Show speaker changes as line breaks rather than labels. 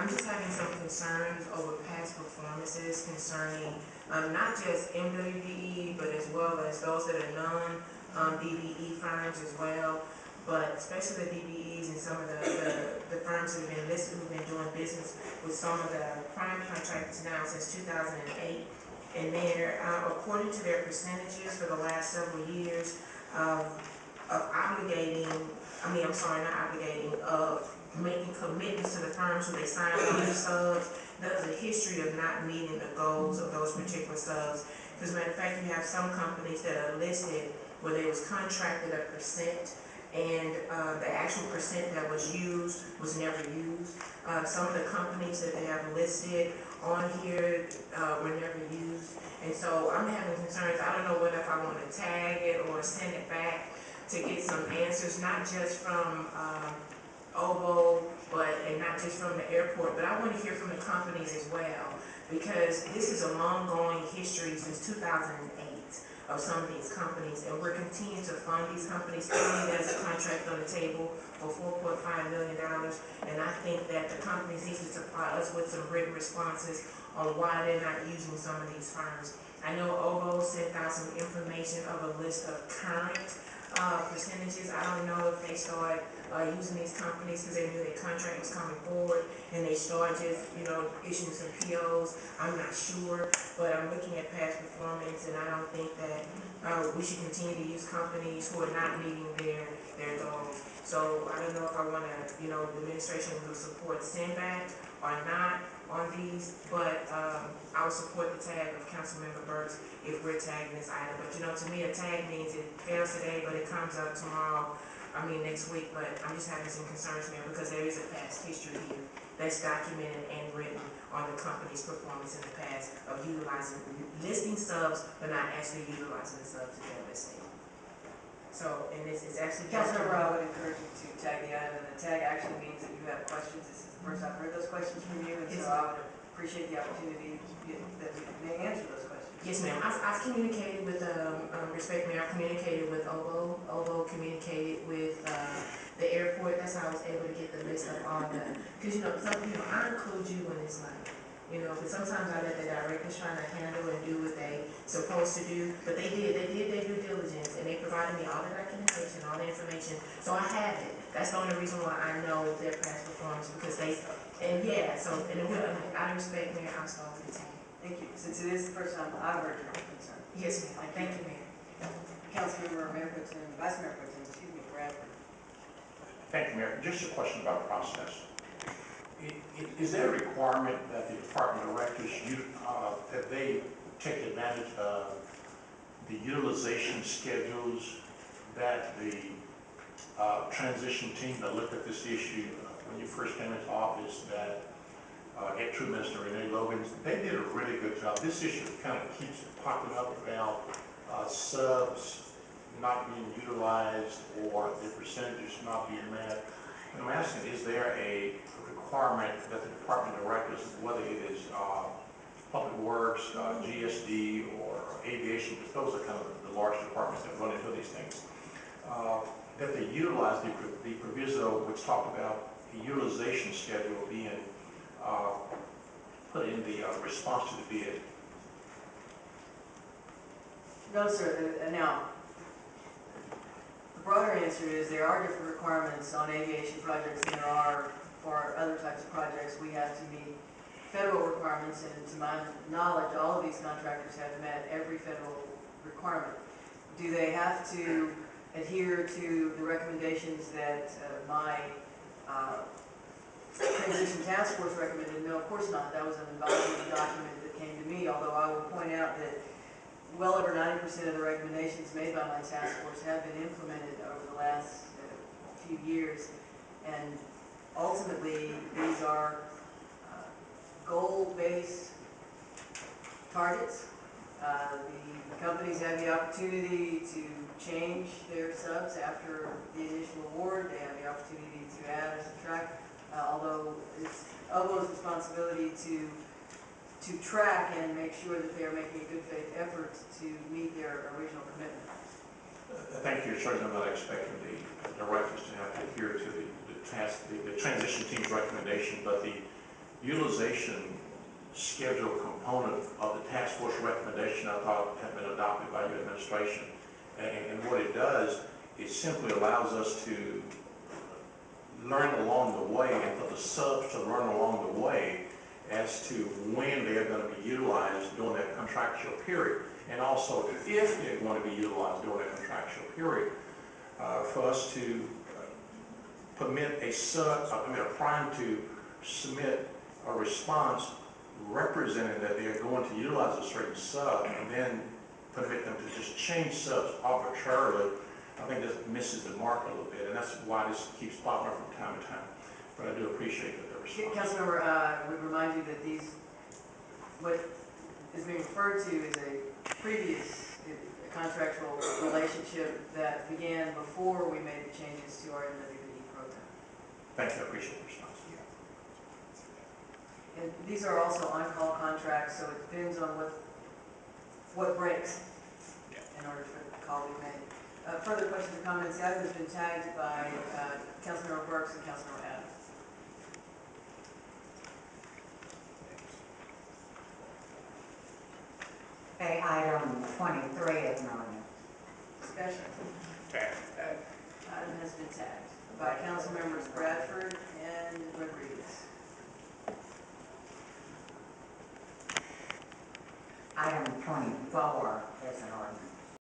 I'm just having some concerns over past performances concerning not just MWBE, but as well as those that are non-DBE firms as well, but especially the DBEs and some of the firms that have been listed who've been doing business with some of the prime contractors now since 2008. And they're, according to their percentages for the last several years, of obligating, of making commitments to the firms who they sign on their subs, there's a history of not meeting the goals of those particular subs. As a matter of fact, you have some companies that are listed where they was contracted a percent, and the actual percent that was used was never used. Some of the companies that they have listed on here were never used. And so I'm having concerns. I don't know whether if I want to tag it or send it back to get some answers, not just from OBO, and not just from the airport, but I want to hear from the companies as well, because this is a long-going history since 2008 of some of these companies, and we're continuing to fund these companies. Currently, there's a contract on the table for $4.5 million, and I think that the companies need to supply us with some written responses on why they're not using some of these firms. I know OBO sent out some information of a list of current percentages. I don't know if they started using these companies because they knew their contract was coming forward and they started just, issuing some POs. I'm not sure, but I'm looking at past performance, and I don't think that we should continue to use companies who are not meeting their goals. So I don't know if I want to, the administration will support sendback or not on these, but I will support the tag of Councilmember Burks if we're tagging this item. But to me, a tag means it fails today, but it comes up tomorrow. Next week. But I'm just having some concerns there because there is a past history here that's documented and written on the company's performance in the past of listing subs, but not actually utilizing the subs that they're listing. So, and it's actually.
Councilmember, I would encourage you to tag the item, and the tag actually means that you have questions. This is the first I've heard those questions from you, and so I would appreciate the opportunity that we may answer those questions.
Yes, ma'am. I've communicated with, respect me, I've communicated with OBO. OBO communicated with the airport. That's how I was able to get the list of all the, because I include you when it's like, but sometimes I let the directors trying to handle and do what they supposed to do, but they did their due diligence, and they provided me all the documentation, all the information, so I have it. That's the only reason why I know their past performance, because out of respect, Mayor, I'll start with the team.
Thank you. Since it is the first time I've heard your concern.
Yes, ma'am. Thank you, Mayor.
Councilmember, Mayor Pro Tem, Vice Mayor Pro Tem, Bradford.
Thank you, Mayor. Just a question about process. Is there a requirement that the Department of Directors that they take advantage of the utilization schedules that the transition team that looked at this issue when you first came into office, that True Minister Renee Logan, they did a really good job. This issue kind of keeps popping up about subs not being utilized or the percentages not being met. And I'm asking, is there a requirement that the Department of Directors, whether it is Public Works, GSD, or Aviation, because those are kind of the large departments that run into these things, that they utilize the proviso which talked about the utilization schedule being put in the response to the bid?
No, sir. Now, the broader answer is there are different requirements on aviation projects than there are for other types of projects. We have to meet federal requirements, and to my knowledge, all of these contractors have met every federal requirement. Do they have to adhere to the recommendations that my transition task force recommended? No, of course not. That was an advisory document that came to me, although I will point out that well over 90% of the recommendations made by my task force have been implemented over the last few years, and ultimately these are goal-based targets. The companies have the opportunity to change their subs after the initial award. They have the opportunity to add or subtract, although it's OBO's responsibility to track and make sure that they are making a good faith effort to meet their original commitment.
Thank you. Certainly, I'm not expecting the directors to have to adhere to the transition team's recommendation, but the utilization schedule component of the task force recommendation I thought had been adopted by your administration. And what it does, it simply allows us to learn along the way, and for the subs to learn along the way as to when they're going to be utilized during that contractual period, and also if they're going to be utilized during that contractual period, for us to permit a prime to submit a response representing that they're going to utilize a certain sub, and then permit them to just change subs arbitrarily. I think that misses the mark a little bit, and that's why this keeps popping up from time to time. But I do appreciate that the response.
Councilmember, we remind you that what is being referred to is a previous contractual relationship that began before we made the changes to our MWBE program.
Thank you, I appreciate the response.
And these are also on-call contracts, so it depends on what breaks in order for the call to be made. Further questions or comments? The item has been tagged by Councilmember Burks and Councilmember Adams.
Okay, item 23 is an ordinance.
Discussion.
Thank
Item has been tagged by Councilmembers Bradford and Rodriguez.
Item 24 is an ordinance.